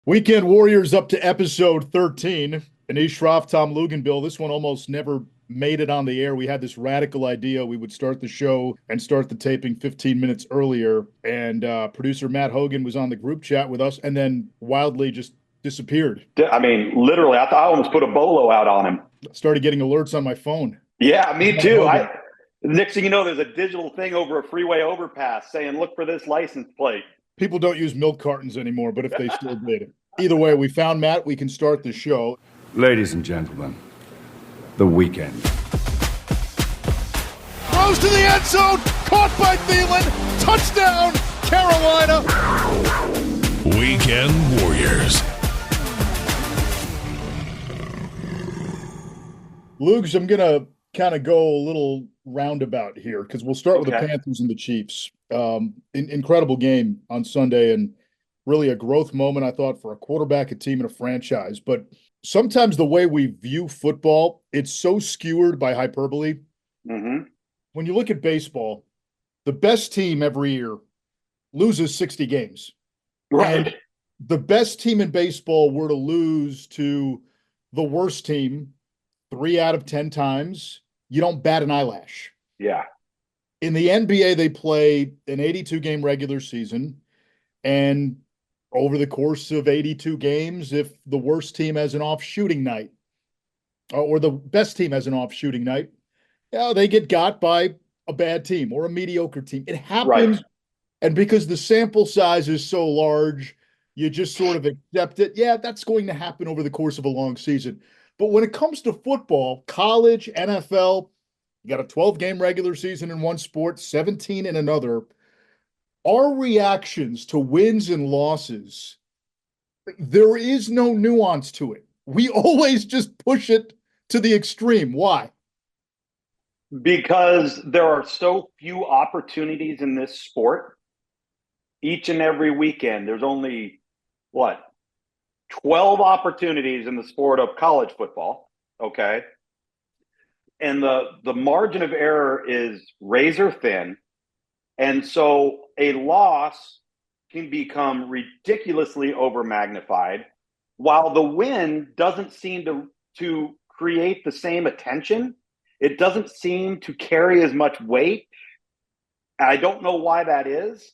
Weekend Warriors up to episode 13. Anish, Tom Luganbill. This one almost never made it on the air. We had this radical idea. We would start the show and start the taping 15 minutes earlier. And producer Matt Hogan was on the group chat with us and then wildly just disappeared. I mean, literally, I almost put a bolo out on him. Started getting alerts on my phone. Yeah, me too. Next thing you know, there's a digital thing over a freeway overpass saying, look for this license plate. People don't use milk cartons anymore, but if they still did. Either way, we found Matt. We can start the show. Ladies and gentlemen, the weekend. Throws to the end zone. Caught by Thielen. Touchdown, Carolina. Weekend Warriors. Lugs, I'm going to kind of go a little roundabout here because we'll start with the Panthers and the Chiefs. Incredible game on Sunday and really a growth moment, I thought, for a quarterback, a team, and a franchise. But sometimes the way we view football, it's so skewered by hyperbole. Mm-hmm. When you look at baseball, the best team every year loses 60 games. Right. And the best team in baseball were to lose to the worst team 3 out of 10 times, you don't bat an eyelash. Yeah. In the NBA, they play an 82-game regular season, and over the course of 82 games, if the worst team has an off shooting night, or the best team has an off shooting night, they get got by a bad team or a mediocre team. It happens, right. And because the sample size is so large, you just sort of accept it. Yeah, that's going to happen over the course of a long season. But when it comes to football, college, NFL, you got a 12-game regular season in one sport, 17 in another. Our reactions to wins and losses, there is no nuance to it. We always just push it to the extreme. Why? Because there are so few opportunities in this sport. Each and every weekend, there's only, 12 opportunities in the sport of college football, okay? And the margin of error is razor thin. And so a loss can become ridiculously over-magnified, while the win doesn't seem to create the same attention. It doesn't seem to carry as much weight. I don't know why that is.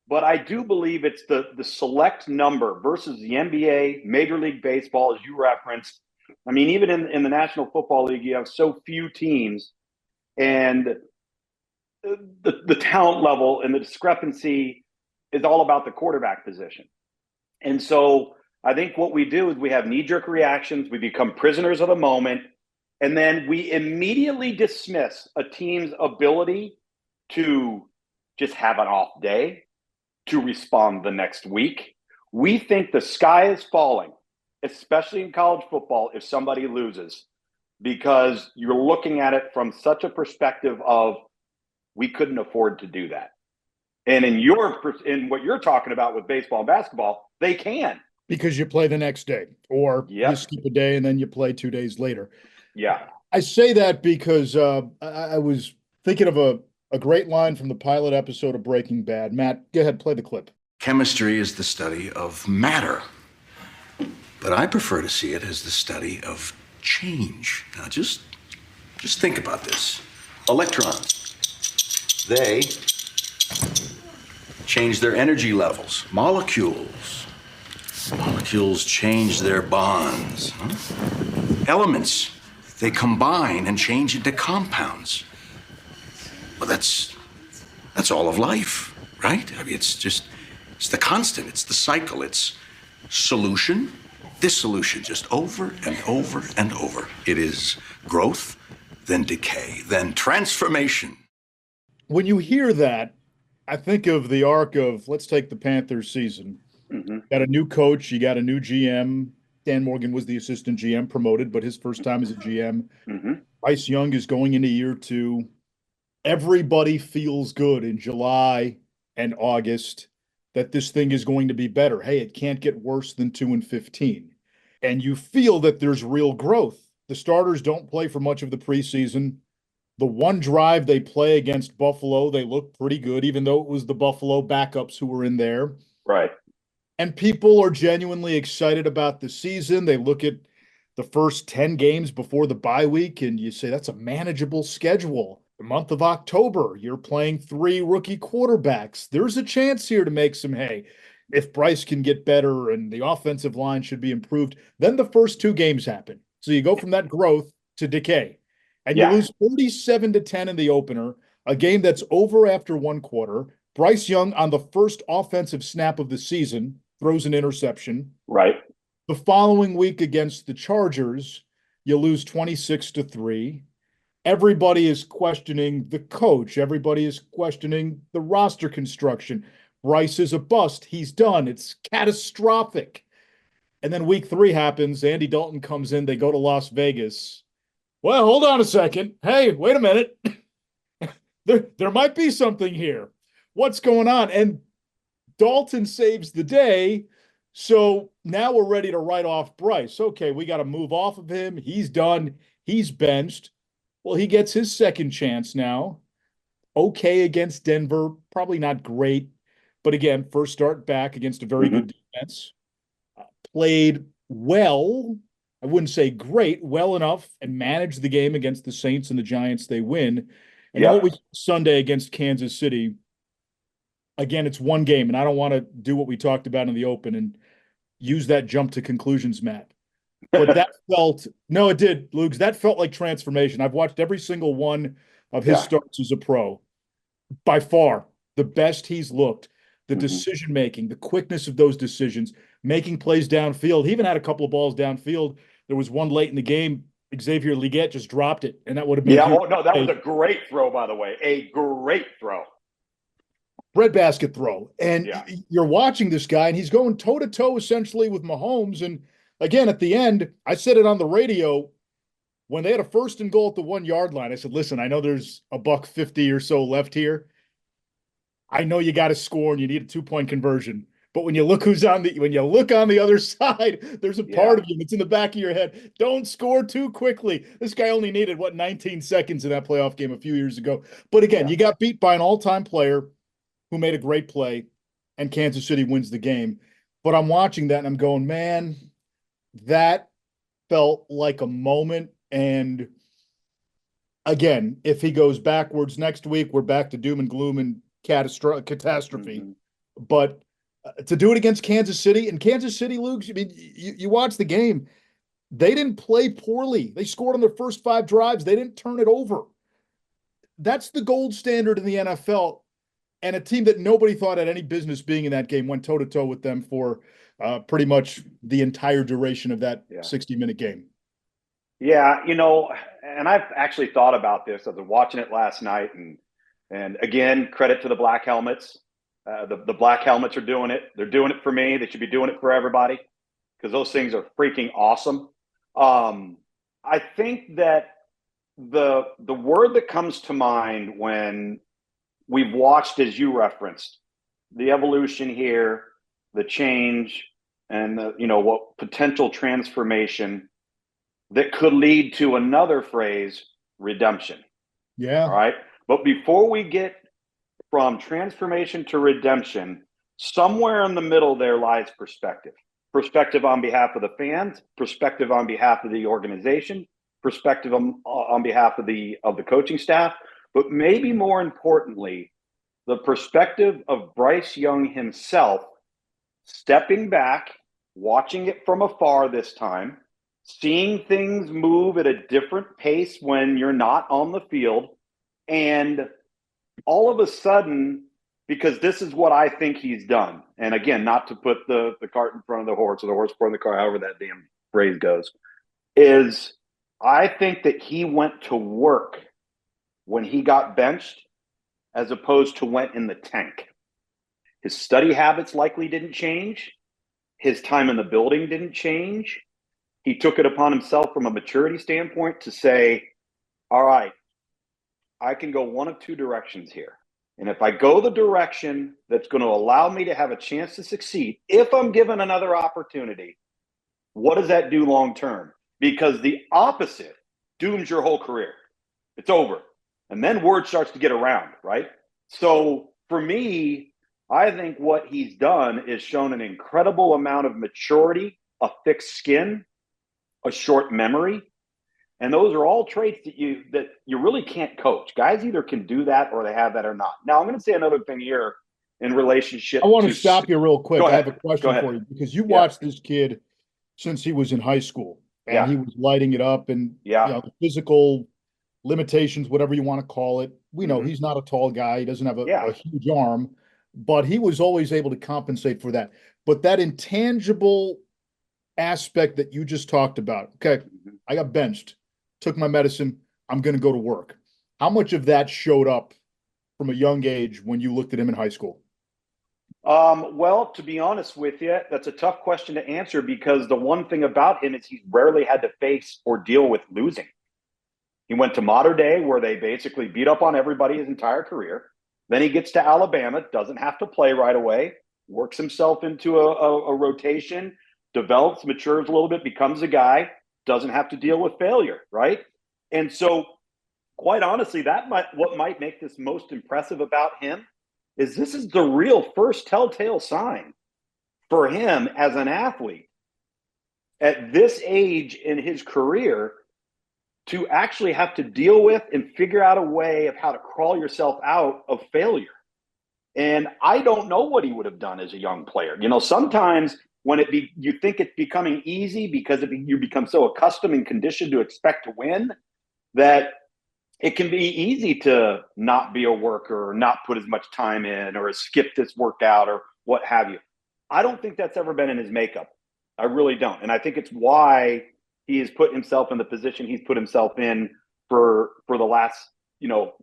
But I do believe it's the select number versus the NBA, Major League Baseball, as you referenced. I mean, even in the National Football League, you have so few teams, and the talent level and the discrepancy is all about the quarterback position. And so I think what we do is we have knee-jerk reactions, we become prisoners of the moment, and then we immediately dismiss a team's ability to just have an off day, to respond the next week. We think the sky is falling, especially in college football, if somebody loses, because you're looking at it from such a perspective of we couldn't afford to do that. And in what you're talking about with baseball and basketball, they can. Because you play the next day, or you skip a day and then you play 2 days later. Yeah. I say that because I was thinking of a great line from the pilot episode of Breaking Bad. Matt, go ahead, play the clip. Chemistry is the study of matter, but I prefer to see it as the study of change. Now, just think about this. Electrons, they change their energy levels. Molecules change their bonds. Elements, they combine and change into compounds. Well, that's all of life, right? I mean, it's the constant, it's the cycle, it's solution, dissolution, just over and over and over. It is growth, then decay, then transformation. When you hear that, I think of the arc of, let's take the Panthers season. Mm-hmm. Got a new coach, you got a new GM. Dan Morgan was the assistant GM, promoted, but his first time as a GM. Mm-hmm. Bryce Young is going into year 2. Everybody feels good in July and August that this thing is going to be better. Hey, it can't get worse than 2-15. And you feel that there's real growth. The starters don't play for much of the preseason. The one drive they play against Buffalo, they look pretty good, even though it was the Buffalo backups who were in there. Right. And people are genuinely excited about the season. They look at the first 10 games before the bye week and you say that's a manageable schedule. The month of October, you're playing 3 rookie quarterbacks. There's a chance here to make some hay. If Bryce can get better and the offensive line should be improved, then the first 2 games happen. So you go from that growth to decay. And you Yeah. lose 47-10 in the opener, a game that's over after 1 quarter. Bryce Young on the first offensive snap of the season throws an interception. Right. The following week against the Chargers, you lose 26-3. Everybody is questioning the coach. Everybody is questioning the roster construction. Bryce is a bust. He's done. It's catastrophic. And then week 3 happens. Andy Dalton comes in. They go to Las Vegas. Well, hold on a second. Hey, wait a minute. There might be something here. What's going on? And Dalton saves the day. So now we're ready to write off Bryce. Okay, we got to move off of him. He's done. He's benched. Well, he gets his second chance now. Okay against Denver. Probably not great. But again, first start back against a very good defense. Played well. I wouldn't say great, well enough, and managed the game against the Saints and the Giants. They win. And then what we Sunday against Kansas City, again, it's 1 game, and I don't want to do what we talked about in the open and use that jump to conclusions, Matt. But that no, it did, Lugs. That felt like transformation. I've watched every single one of his starts as a pro. By far, the best he's looked. The decision making, the quickness of those decisions, making plays downfield. He even had a couple of balls downfield. There was one late in the game. Xavier Leggett just dropped it, and that would have been that was a great throw, by the way. A great throw. Breadbasket throw. And you're watching this guy, and he's going toe-to-toe essentially with Mahomes. And again, at the end, I said it on the radio when they had a 1st and goal at the 1-yard line. I said, listen, I know there's $150 or so left here. I know you got to score and you need a 2-point conversion. But when you look when you look on the other side, there's a part of you that's in the back of your head. Don't score too quickly. This guy only needed 19 seconds in that playoff game a few years ago. But again, you got beat by an all-time player who made a great play, and Kansas City wins the game. But I'm watching that and I'm going, man, that felt like a moment. And again, if he goes backwards next week, we're back to doom and gloom and catastrophe. But to do it against Kansas City, and Kansas City, Luke, I mean, you watch the game. They didn't play poorly. They scored on their first 5 drives. They didn't turn it over. That's the gold standard in the NFL. And a team that nobody thought had any business being in that game went toe-to-toe with them for pretty much the entire duration of that 60-minute game. Yeah, and I've actually thought about this. I was watching it last night, and again, credit to the Black Helmets. The Black Helmets are doing it. They're doing it for me. They should be doing it for everybody because those things are freaking awesome. I think that the word that comes to mind when we've watched, as you referenced, the evolution here, the change, and what potential transformation that could lead to another phrase, redemption. Yeah. All right. But before we get from transformation to redemption, somewhere in the middle there lies perspective. Perspective on behalf of the fans, perspective on behalf of the organization, perspective on behalf of the coaching staff, but maybe more importantly, the perspective of Bryce Young himself, stepping back, watching it from afar this time, seeing things move at a different pace when you're not on the field, and all of a sudden, because this is what I think he's done, and again, not to put the cart in front of the horse or the horse before the car, however that damn phrase goes, is I think that he went to work when he got benched as opposed to went in the tank. His study habits likely didn't change. His time in the building didn't change. He took it upon himself from a maturity standpoint to say, all right, I can go one of 2 directions here. And if I go the direction that's going to allow me to have a chance to succeed, if I'm given another opportunity, what does that do long term? Because the opposite dooms your whole career. It's over. And then word starts to get around, right? So for me, I think what he's done is shown an incredible amount of maturity, a thick skin, a short memory. And those are all traits that you really can't coach. Guys either can do that or they have that or not. Now, I'm going to say another thing here in relationship I want to to stop you real quick. Go I ahead. have a question Go ahead. for you because you Yeah. watched this kid since he was in high school and Yeah. he was lighting it up and Yeah. the physical limitations, whatever you want to call it. We know he's not a tall guy. He doesn't have Yeah. a huge arm, but he was always able to compensate for that. But that intangible aspect that you just talked about, okay, I got benched, took my medicine, I'm going to go to work. How much of that showed up from a young age when you looked at him in high school? Well, to be honest with you, that's a tough question to answer because the one thing about him is he's rarely had to face or deal with losing. He went to Mater Dei, where they basically beat up on everybody his entire career. Then he gets to Alabama, doesn't have to play right away, works himself into a rotation, develops, matures a little bit, becomes a guy, doesn't have to deal with failure, right? And so, quite honestly, what might make this most impressive about him is this is the real first telltale sign for him as an athlete at this age in his career to actually have to deal with and figure out a way of how to crawl yourself out of failure. And I don't know what he would have done as a young player. Sometimes when you think it's becoming easy because you become so accustomed and conditioned to expect to win that it can be easy to not be a worker or not put as much time in or skip this workout or what have you. I don't think that's ever been in his makeup. I really don't. And I think it's why he has put himself in the position he's put himself in for the last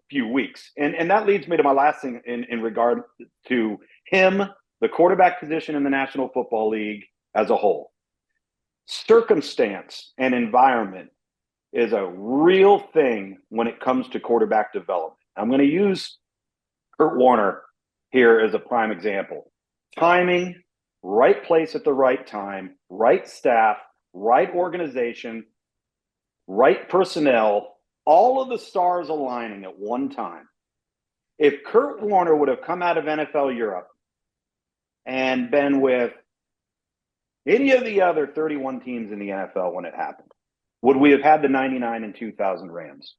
few weeks. And that leads me to my last thing in regard to him, the quarterback position in the National Football League as a whole. Circumstance and environment is a real thing when it comes to quarterback development. I'm going to use Kurt Warner here as a prime example. Timing, right place at the right time, right staff, right organization, right personnel, all of the stars aligning at one time. If Kurt Warner would have come out of NFL Europe and been with any of the other 31 teams in the NFL when it happened, would we have had the 99 and 2000 Rams?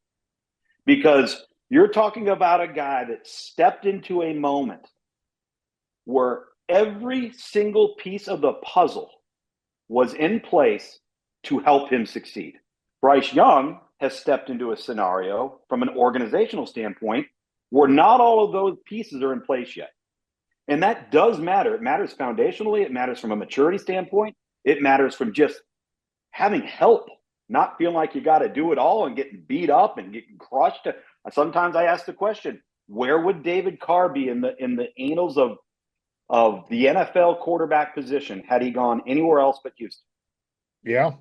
Because you're talking about a guy that stepped into a moment where every single piece of the puzzle was in place to help him succeed. Bryce Young has stepped into a scenario from an organizational standpoint where not all of those pieces are in place yet. And that does matter. It matters foundationally. It matters from a maturity standpoint. It matters from just having help, not feeling like you got to do it all and getting beat up and getting crushed. Sometimes I ask the question, where would David Carr be in the annals of the NFL quarterback position had he gone anywhere else but Houston? Yeah,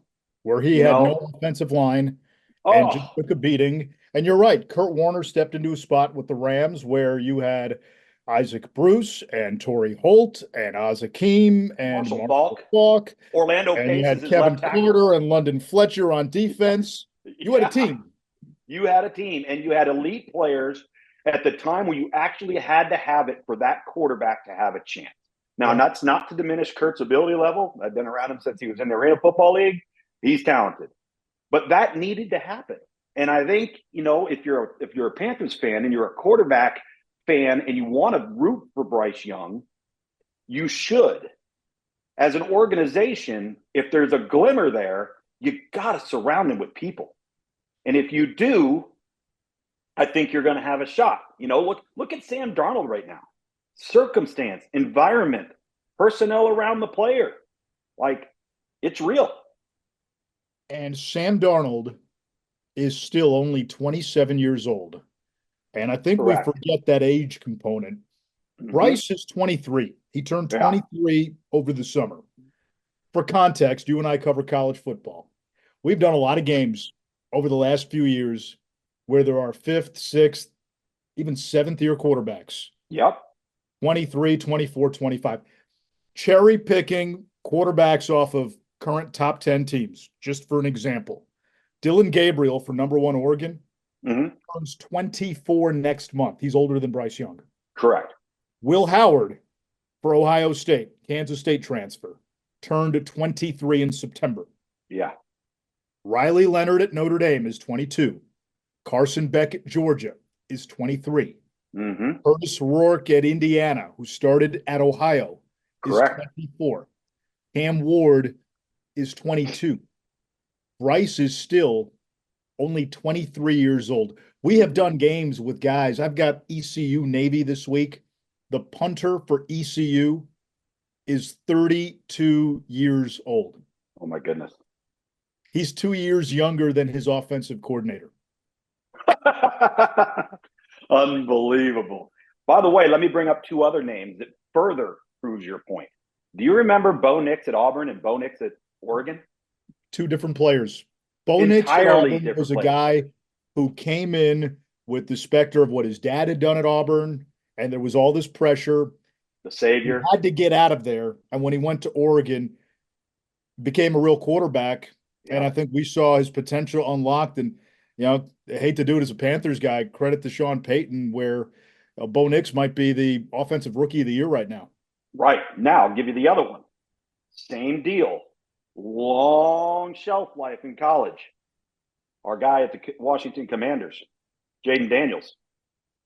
where he had no offensive line and just took a beating. And you're right, Kurt Warner stepped into a spot with the Rams where you had Isaac Bruce and Torrey Holt and Oz Hakeem and Marshall Faulk. Orlando and Pace you had Kevin Carter and London Fletcher on defense. You had a team. You had a team, and you had elite players at the time where you actually had to have it for that quarterback to have a chance. Now, that's not to diminish Kurt's ability level. I've been around him since he was in the Arena Football League. He's talented. But that needed to happen. And I think, if you're a Panthers fan and you're a quarterback fan and you want to root for Bryce Young, you should. As an organization, if there's a glimmer there, you got to surround him with people. And if you do, I think you're going to have a shot. Look at Sam Darnold right now. Circumstance, environment, personnel around the player. It's real. And Sam Darnold is still only 27 years old. And I think Correct. we forget that age component. Bryce is 23. He turned 23 over the summer. For context, you and I cover college football. We've done a lot of games over the last few years where there are fifth, sixth, even seventh-year quarterbacks. Yep. 23, 24, 25. Cherry picking quarterbacks off of current top 10 teams, just for an example. Dylan Gabriel for number 1 Oregon turns 24 next month. He's older than Bryce Young. Correct. Will Howard for Ohio State, Kansas State transfer, turned 23 in September. Yeah. Riley Leonard at Notre Dame is 22. Carson Beck at Georgia is 23. Mm-hmm. Curtis Rourke at Indiana, who started at Ohio, is Correct. 24. Cam Ward is 22. Bryce is still only 23 years old. We have done games with guys. I've got ECU Navy this week. The punter for ECU is 32 years old. Oh, my goodness. He's 2 years younger than his offensive coordinator. Unbelievable. By the way, let me bring up two other names that further proves your point. Do you remember Bo Nix at Auburn and Bo Nix at Oregon? Two different players. Bo Nix at Entirely Auburn different was a players. guy who came in with the specter of what his dad had done at Auburn, and there was all this pressure. The He savior. had to get out of there, and when he went to Oregon, became a real quarterback. And I think we saw his potential unlocked. And I hate to do it as a Panthers guy. Credit to Sean Payton, where Bo Nix might be the offensive rookie of the year right now. Right. Now, I'll give you the other one. Same deal. Long shelf life in college. Our guy at the Washington Commanders, Jaden Daniels.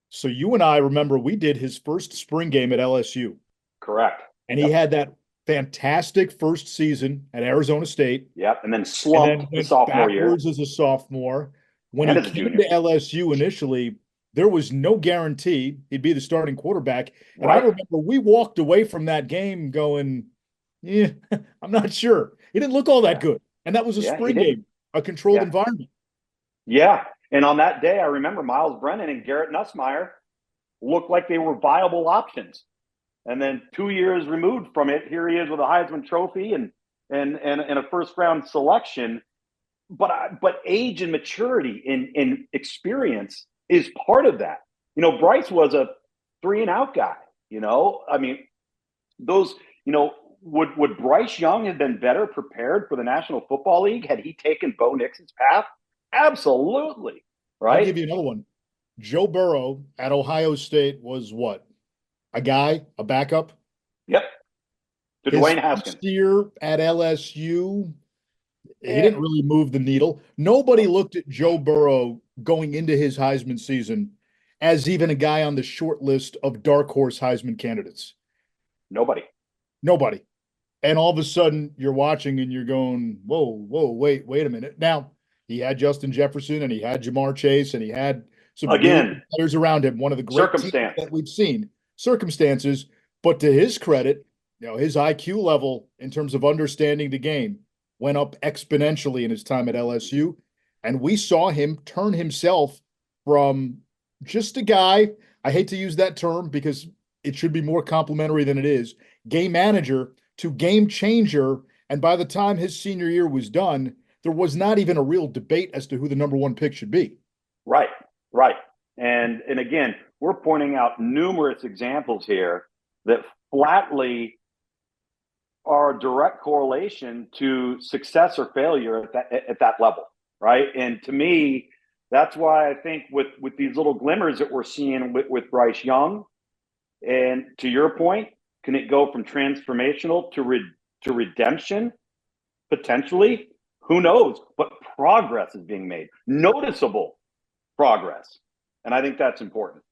So you and I remember we did his first spring game at LSU. Correct. And he had that fantastic first season at Arizona State. Yep. And then slumped the sophomore year. Backwards as a sophomore. When And he as a came junior. to LSU initially, there was no guarantee he'd be the starting quarterback. And I Right. remember we walked away from that game going, yeah, I'm not sure. He didn't look all that good. And that was a Yeah, he spring didn't. game, a controlled Yeah. environment. Yeah. And on that day, I remember Miles Brennan and Garrett Nussmeier looked like they were viable options. And then 2 years removed from it, here he is with a Heisman Trophy and a first round selection. But age and maturity and experience is part of that. Bryce was a 3-and-out guy. I mean, those. Would Bryce Young have been better prepared for the National Football League had he taken Bo Nix's path? Absolutely. Right. I'll give you another one. Joe Burrow at Ohio State was what? A guy, a backup? Yep. To His Dwayne first Haskins. year at LSU, he didn't really move the needle. Nobody looked at Joe Burrow going into his Heisman season as even a guy on the short list of dark horse Heisman candidates. Nobody. And all of a sudden you're watching and you're going, whoa, wait a minute. Now, he had Justin Jefferson and he had Jamar Chase and he had some Again, players around him. One of the great teams that we've seen. Circumstances, but to his credit, his IQ level in terms of understanding the game went up exponentially in his time at LSU. And we saw him turn himself from just a guy, I hate to use that term because it should be more complimentary than it is, game manager to game changer. And by the time his senior year was done, there was not even a real debate as to who the number one pick should be. Right. And again, we're pointing out numerous examples here that flatly are a direct correlation to success or failure at that level, right? And to me, that's why I think with these little glimmers that we're seeing with Bryce Young, and to your point, can it go from transformational to redemption? Potentially. Who knows? But progress is being made. Noticeable progress. And I think that's important.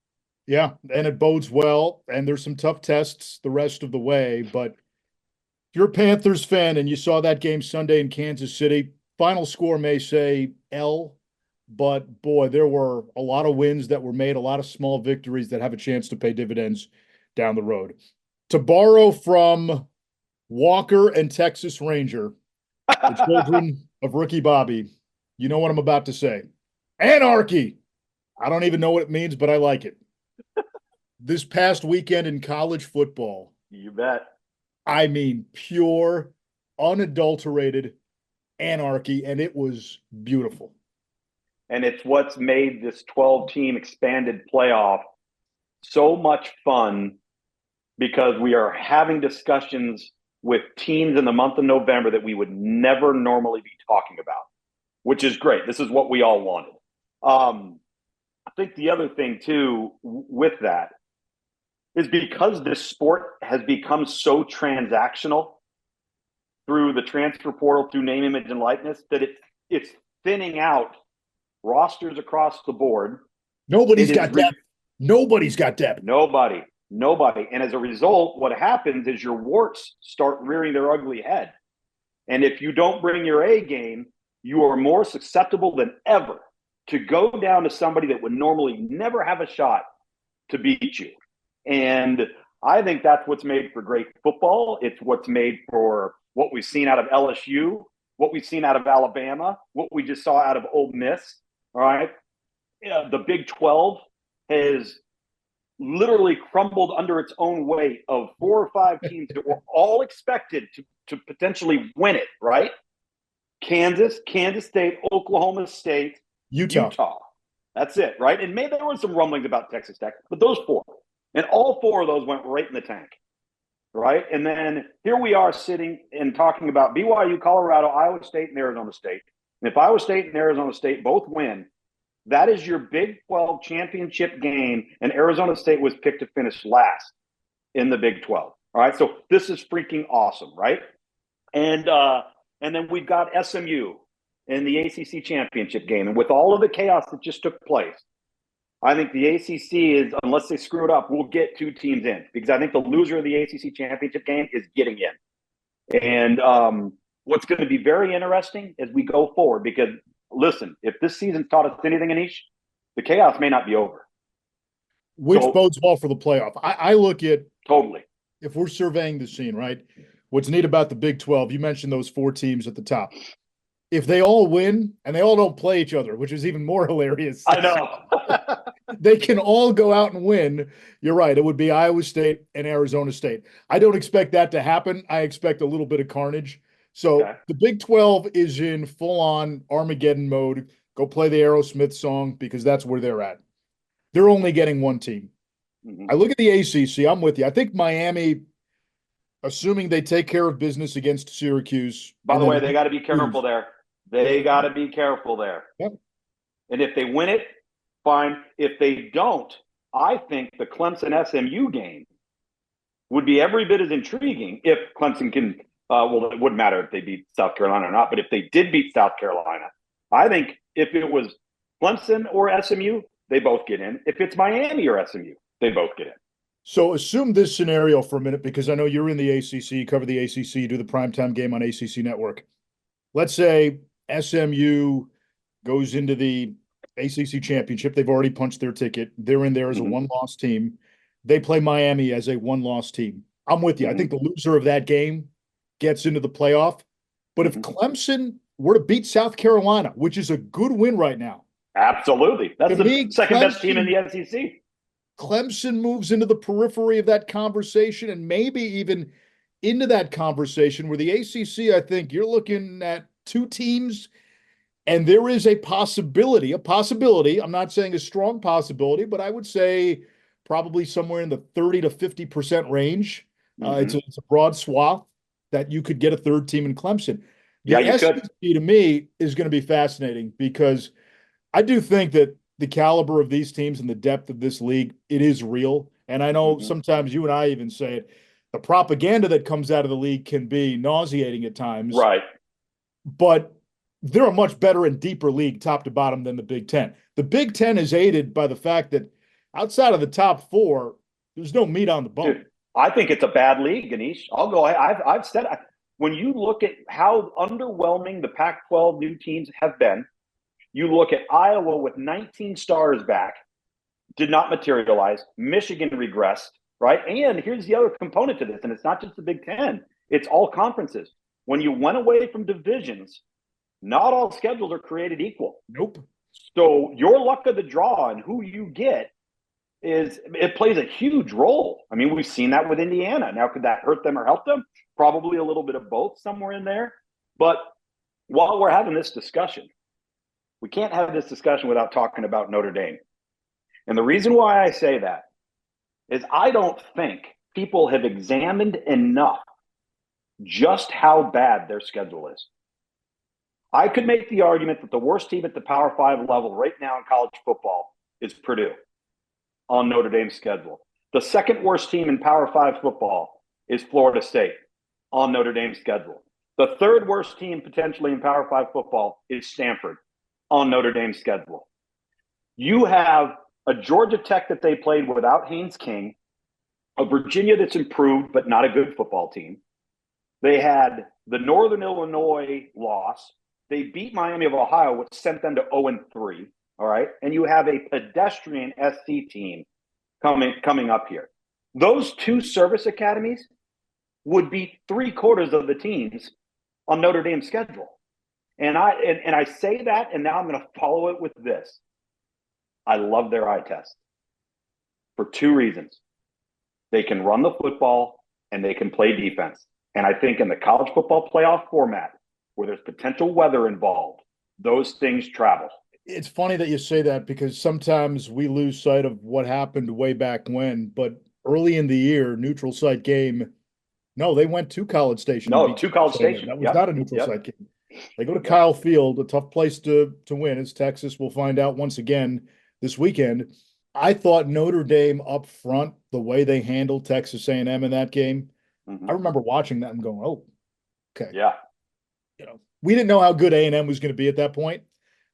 Yeah, and it bodes well. And there's some tough tests the rest of the way. But if you're a Panthers fan and you saw that game Sunday in Kansas City, final score may say L, but boy, there were a lot of wins that were made, a lot of small victories that have a chance to pay dividends down the road. To borrow from Walker and Texas Ranger, the children of Ricky Bobby, you know what I'm about to say. Anarchy. I don't even know what it means, but I like it. This past weekend in college football. You bet. I mean, pure, unadulterated anarchy, and it was beautiful. And it's what's made this 12-team expanded playoff so much fun because we are having discussions with teams in the month of November that we would never normally be talking about, which is great. This is what we all wanted. I think the other thing, too, with that, is because this sport has become so transactional through the transfer portal, through name, image, and likeness, that it's thinning out rosters across the board. Nobody's got depth. Nobody's got depth. Nobody. And as a result, what happens is your warts start rearing their ugly head. And if you don't bring your A game, you are more susceptible than ever to go down to somebody that would normally never have a shot to beat you. And I think that's what's made for great football. It's what's made for what we've seen out of LSU, what we've seen out of Alabama, what we just saw out of Ole Miss. All right. The Big 12 has literally crumbled under its own weight of 4 or 5 teams that were all expected to potentially win it, right? Kansas State, Oklahoma State, Utah. That's it, right? And maybe there were some rumblings about Texas Tech, but those 4. And all 4 of those went right in the tank, right? And then here we are sitting and talking about BYU, Colorado, Iowa State, and Arizona State. And if Iowa State and Arizona State both win, that is your Big 12 championship game, and Arizona State was picked to finish last in the Big 12. All right, so this is freaking awesome, right? And then we've got SMU in the ACC championship game, and with all of the chaos that just took place, I think the ACC is, unless they screw it up, we'll get 2 teams in, because I think the loser of the ACC championship game is getting in. And what's going to be very interesting as we go forward, because listen, if this season's taught us anything, Anish, the chaos may not be over. Which bodes well for the playoff. I look at totally. If we're surveying the scene, right? What's neat about the Big 12, you mentioned those 4 teams at the top. If they all win and they all don't play each other, which is even more hilarious. I know. They can all go out and win. You're right. It would be Iowa State and Arizona State. I don't expect that to happen. I expect a little bit of carnage. So The Big 12 is in full-on Armageddon mode. Go play the Aerosmith song, because that's where they're at. They're only getting 1 team. Mm-hmm. I look at the ACC. I'm with you. I think Miami, assuming they take care of business against Syracuse. By the way, they got to be careful there. They got to be careful there. Yep. And if they win it, fine. If they don't, I think the Clemson-SMU game would be every bit as intriguing if Clemson can – well, it wouldn't matter if they beat South Carolina or not, but if they did beat South Carolina, I think if it was Clemson or SMU, they both get in. If it's Miami or SMU, they both get in. So assume this scenario for a minute, because I know you're in the ACC, you cover the ACC, you do the primetime game on ACC Network. Let's say SMU goes into the ACC championship. They've already punched their ticket. They're in there as a 1-loss team. They play Miami as a 1-loss team. I'm with you. I think the loser of that game gets into the playoff. But if Clemson were to beat South Carolina, which is a good win right now. Absolutely. That's the second-best team in the SEC. Clemson moves into the periphery of that conversation, and maybe even into that conversation where the ACC, I think you're looking at 2 teams, and there is a possibility, I'm not saying a strong possibility, but I would say probably somewhere in the 30 to 50% range. It's a broad swath that you could get a 3rd team in Clemson. The SEC to me is going to be fascinating, because I do think that the caliber of these teams and the depth of this league, it is real. And I know sometimes you and I even say it, the propaganda that comes out of the league can be nauseating at times. Right. But they're a much better and deeper league top to bottom than the Big Ten. The Big Ten is aided by the fact that outside of the top 4, there's no meat on the bone. Dude, I think it's a bad league, Anish. I'll go ahead. I've said, when you look at how underwhelming the Pac-12 new teams have been, you look at Iowa with 19 stars back, did not materialize. Michigan regressed, right? And here's the other component to this, and it's not just the Big Ten. It's all conferences. When you went away from divisions, not all schedules are created equal. Nope. So your luck of the draw and who you get it plays a huge role. I mean, we've seen that with Indiana. Now, could that hurt them or help them? Probably a little bit of both somewhere in there. But while we're having this discussion, we can't have this discussion without talking about Notre Dame. And the reason why I say that is I don't think people have examined enough just how bad their schedule is. I could make the argument that the worst team at the Power 5 level right now in college football is Purdue on Notre Dame's schedule. The second worst team in Power 5 football is Florida State on Notre Dame's schedule. The third worst team potentially in Power 5 football is Stanford on Notre Dame's schedule. You have a Georgia Tech that they played without Haynes King, a Virginia that's improved but not a good football team. They had the Northern Illinois loss. They beat Miami of Ohio, which sent them to 0-3. All right. And you have a pedestrian SC team coming up here. Those two service academies would be 3/4 of the teams on Notre Dame's schedule. And I say that, and now I'm going to follow it with this. I love their eye test for two reasons. They can run the football and they can play defense. And I think in the college football playoff format, where there's potential weather involved, those things travel. It's funny that you say that because sometimes we lose sight of what happened way back when, but early in the year, neutral site game. No, they went to College Station. No, to College Station. That was not a neutral site game. They go to Kyle Field, a tough place to win. It's Texas. We'll find out once again this weekend. I thought Notre Dame up front, the way they handled Texas A&M in that game, I remember watching that and going, "Oh, okay." Yeah. We didn't know how good A&M was going to be at that point.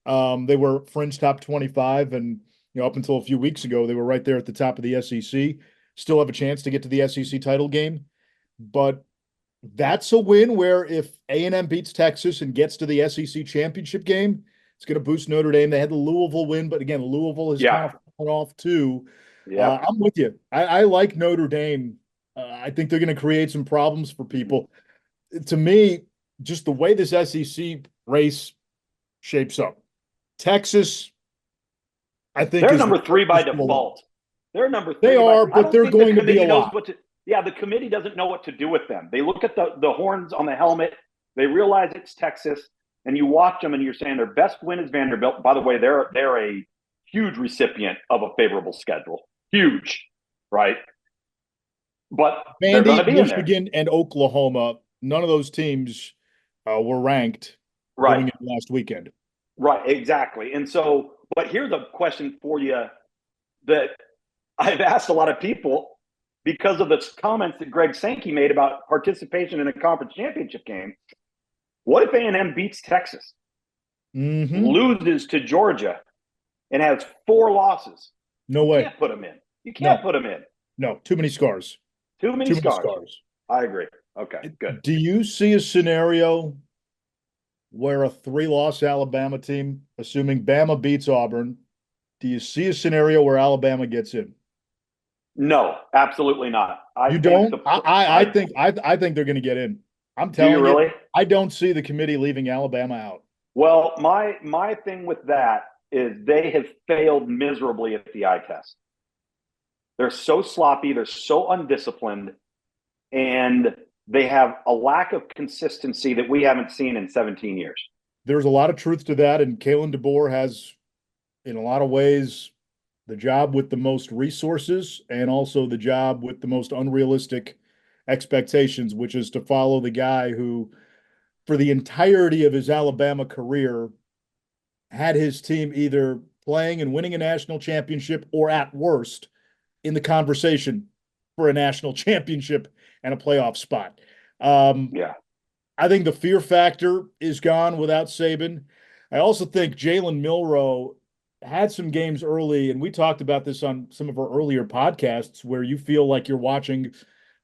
They were fringe top 25, and up until a few weeks ago, they were right there at the top of the SEC. Still have a chance to get to the SEC title game, but that's a win where if A&M beats Texas and gets to the SEC championship game, it's going to boost Notre Dame. They had the Louisville win, but again, Louisville is kind of fallen off too. Yeah, I'm with you. I like Notre Dame. I think they're going to create some problems for people. To me, just the way this SEC race shapes up, Texas, I think they're number 3 by default. They're number 3. They are, but they're going to be a lot. The committee doesn't know what to do with them. They look at the horns on the helmet. They realize it's Texas, and you watch them, and you're saying their best win is Vanderbilt. By the way, they're a huge recipient of a favorable schedule. Huge, right? But they're going to be Michigan, and Oklahoma. None of those teams were ranked going into last weekend. Right, exactly. And so, but here's a question for you that I've asked a lot of people because of the comments that Greg Sankey made about participation in a conference championship game. What if A&M beats Texas, loses to Georgia, and has 4 losses? No way. You can't put them in. You can't put them in. No, too many scars. Too many scars. I agree. Okay, good. Do you see a scenario where a 3-loss Alabama team, assuming Bama beats Auburn, do you see a scenario where Alabama gets in? No, absolutely not. I think they're going to get in. I'm telling you, really? I don't see the committee leaving Alabama out. Well, my thing with that is they have failed miserably at the eye test. They're so sloppy, they're so undisciplined, and they have a lack of consistency that we haven't seen in 17 years. There's a lot of truth to that, and Kalen DeBoer has, in a lot of ways, the job with the most resources and also the job with the most unrealistic expectations, which is to follow the guy who, for the entirety of his Alabama career, had his team either playing and winning a national championship or, at worst, in the conversation for a national championship and a playoff spot. I think the fear factor is gone without Saban. I also think Jalen Milroe had some games early, and we talked about this on some of our earlier podcasts, where you feel like you're watching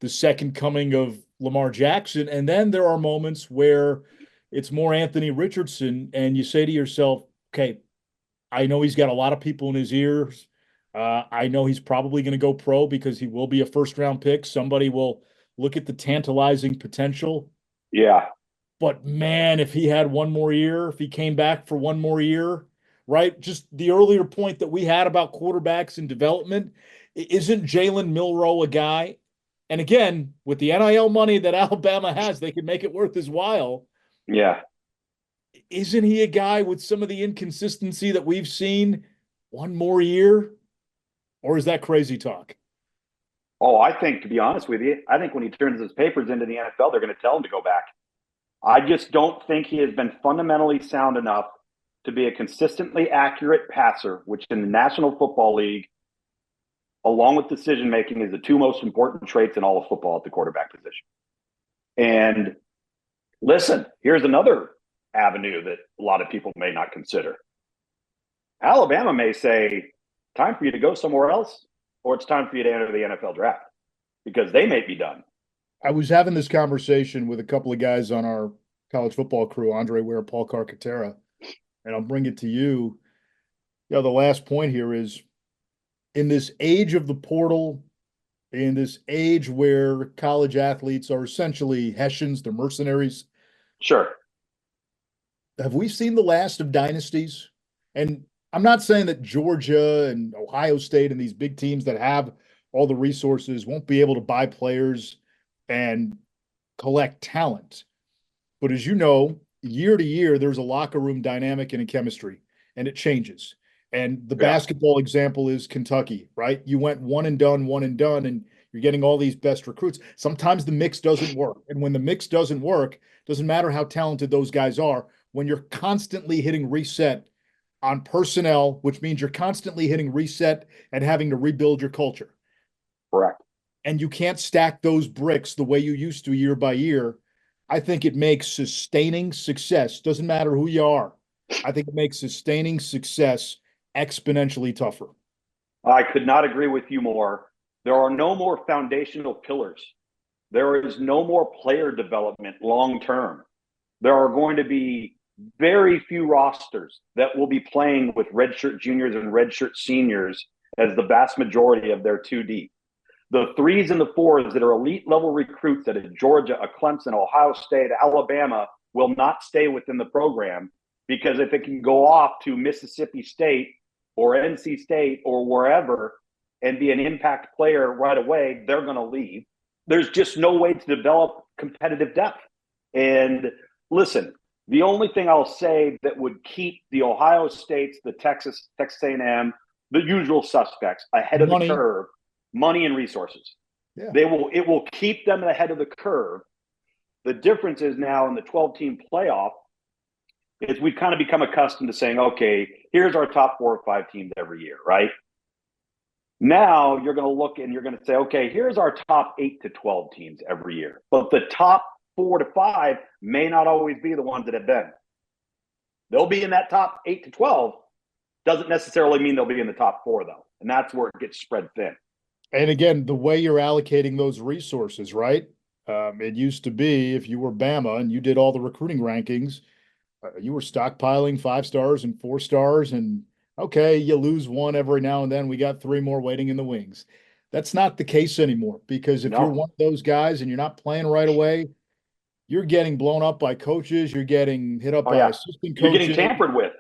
the second coming of Lamar Jackson. And then there are moments where it's more Anthony Richardson, and you say to yourself, okay, I know he's got a lot of people in his ears. I know he's probably going to go pro because he will be a first-round pick. Somebody will look at the tantalizing potential. Yeah. But, man, if he had one more year, if he came back for one more year, right? Just the earlier point that we had about quarterbacks and development, isn't Jalen Milroe a guy? And, again, with the NIL money that Alabama has, they can make it worth his while. Yeah. Isn't he a guy with some of the inconsistency that we've seen one more year? Or is that crazy talk? Oh, I think, to be honest with you, I think when he turns his papers into the NFL, they're going to tell him to go back. I just don't think he has been fundamentally sound enough to be a consistently accurate passer, which in the National Football League, along with decision making, is the two most important traits in all of football at the quarterback position. And listen, here's another avenue that a lot of people may not consider. Alabama may say, time for you to go somewhere else, or it's time for you to enter the NFL draft, because they may be done. I was having this conversation with a couple of guys on our college football crew, Andre Ware, Paul Carcaterra, and I'll bring it to you. The last point here is, in this age of the portal, in this age where college athletes are essentially Hessians, they're mercenaries. Sure. Have we seen the last of dynasties? And I'm not saying that Georgia and Ohio State and these big teams that have all the resources won't be able to buy players and collect talent. But as you know, year to year, there's a locker room dynamic and a chemistry, and it changes. And the basketball example is Kentucky, right? You went one and done, and you're getting all these best recruits. Sometimes the mix doesn't work. And when the mix doesn't work, doesn't matter how talented those guys are, when you're constantly hitting reset on personnel, which means you're constantly hitting reset and having to rebuild your culture. Correct. And you can't stack those bricks the way you used to year by year. I think it makes sustaining success, doesn't matter who you are, I think it makes sustaining success exponentially tougher. I could not agree with you more. There are no more foundational pillars. There is no more player development long term. There are going to be very few rosters that will be playing with redshirt juniors and redshirt seniors as the vast majority of their 2D. The 3s and the 4s that are elite level recruits at a Georgia, a Clemson, Ohio State, Alabama will not stay within the program, because if it can go off to Mississippi State or NC State or wherever and be an impact player right away, they're going to leave. There's just no way to develop competitive depth. And listen, the only thing I'll say that would keep the Ohio States, the Texas A&M, the usual suspects ahead of the curve, money and resources. Yeah. It will keep them ahead of the curve. The difference is now in the 12-team playoff is we've kind of become accustomed to saying, okay, here's our top 4 or 5 teams every year, right? Now you're going to look and you're going to say, okay, here's our top 8 to 12 teams every year. But the top 4 to 5 may not always be the ones that have been. They'll be in that top 8 to 12. Doesn't necessarily mean they'll be in the top 4, though. And that's where it gets spread thin. And again, the way you're allocating those resources, right? It used to be, if you were Bama and you did all the recruiting rankings, you were stockpiling 5 stars and 4 stars, and okay, you lose one every now and then. We got 3 more waiting in the wings. That's not the case anymore, because if you're one of those guys and you're not playing right away, you're getting blown up by coaches. You're getting hit up by assistant coaches. You're getting tampered with.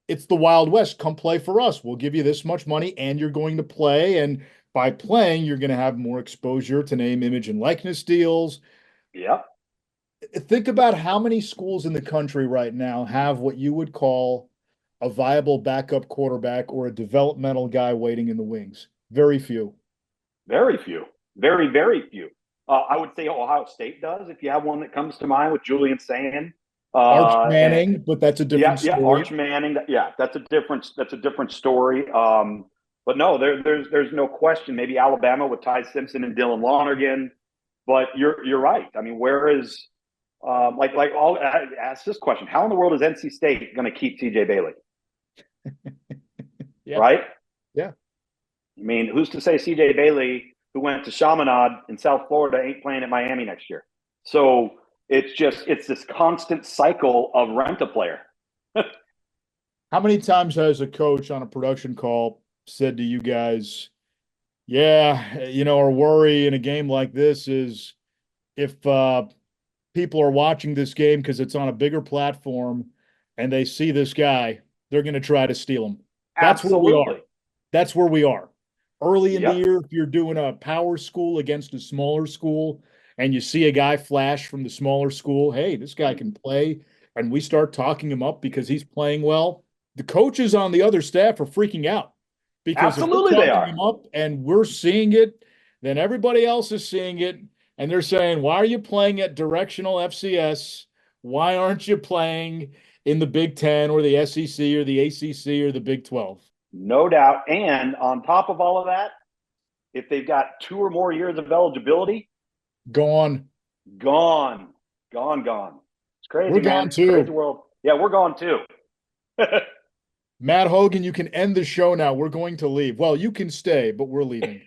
It's the Wild West. Come play for us. We'll give you this much money, and you're going to play. And by playing, you're going to have more exposure to name, image, and likeness deals. Yep. Think about how many schools in the country right now have what you would call a viable backup quarterback or a developmental guy waiting in the wings. Very few. Very few. Very, very few. I would say Ohio State does, if you have one that comes to mind, with Julian Sand. Arch Manning, but that's a different story. Yeah, Arch Manning. Yeah, that's a different story. But no, there's no question. Maybe Alabama with Ty Simpson and Dylan Lonergan. But you're right. I mean, where is ask this question: how in the world is NC State going to keep CJ Bailey? Yeah. Right? Yeah. I mean, who's to say CJ Bailey, who went to Chaminade in South Florida, ain't playing at Miami next year? So it's this constant cycle of rent a player. How many times has a coach on a production call said to you guys, yeah, our worry in a game like this is if people are watching this game because it's on a bigger platform and they see this guy, they're going to try to steal him. That's Absolutely. where we are. That's where we are. Early in the year, if you're doing a power school against a smaller school and you see a guy flash from the smaller school, hey, this guy can play, and we start talking him up because he's playing well, the coaches on the other staff are freaking out. Because absolutely if we're they talking are. him up and we're seeing it, then everybody else is seeing it, and they're saying, why are you playing at directional FCS? Why aren't you playing in the Big Ten or the SEC or the ACC or the Big 12? No doubt. And on top of all of that, if they've got 2 or more years of eligibility, Gone. gone. It's crazy, We're man. gone too. Crazy world. Yeah, we're gone too. Matt Hogan, you can end the show now. We're going to leave. Well, you can stay, but we're leaving.